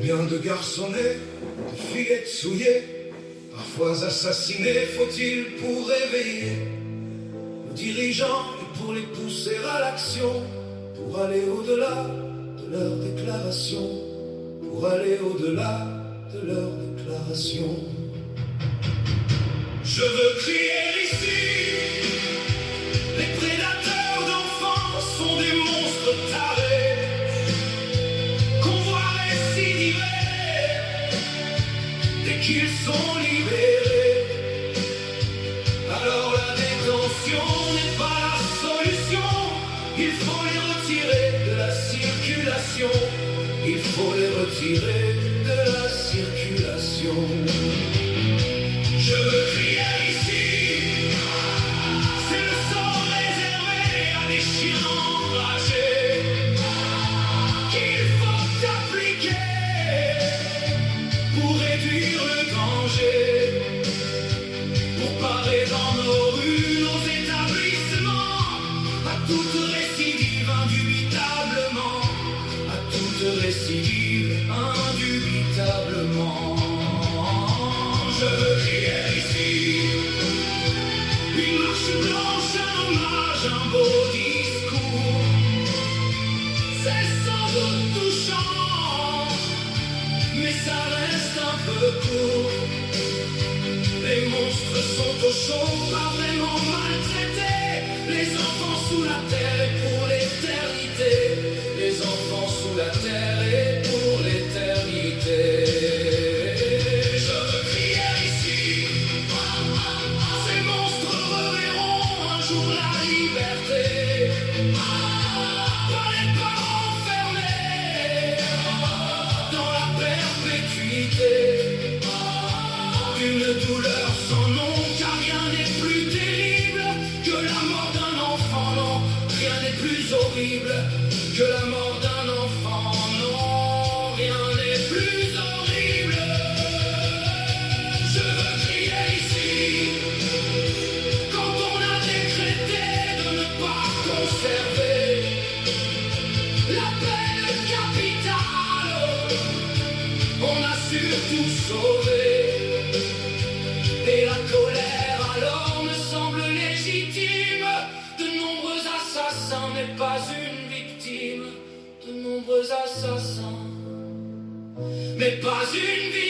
Combien de garçonnets, de fillettes souillées, parfois assassinées, faut-il pour réveiller nos dirigeants et pour les pousser à l'action, pour aller au-delà de leurs déclarations, pour aller au-delà de leurs déclarations. Je veux crier ici, les prédateurs d'enfants sont des monstres tarés, qu'on voit récidiver dès qu'ils sont libérés. Alors la détention n'est pas la solution, il faut les retirer de la circulation, il faut les retirer de la circulation. Je veux crier ici, c'est le sort réservé à des chiens enragés qu'il faut appliquer pour réduire le danger, pour parer dans nos rues, nos établissements, à toute récidive indubitablement, à toute récidive indubitablement. Je veux crier ici, une marche blanche, un hommage, un beau discours. C'est sans doute touchant, mais ça reste un peu court. Les monstres sont au chaud, pas vraiment maltraités. Les enfants sous la terre et pour l'éternité. Les enfants sous la terre et pour l'éternité. Par les parents enfermés dans la perpétuité d'une douleur sans nom, car rien n'est plus terrible que la mort d'un enfant. Non, rien n'est plus horrible que la mort d'un enfant. Non, rien n'est plus horrible. Je veux crier ici, quand on a décrété de ne pas conserver la peine capitale, on a surtout sauvé. Et la colère alors me semble légitime. De nombreux assassins n'est pas une victime. De nombreux assassins n'est pas une victime.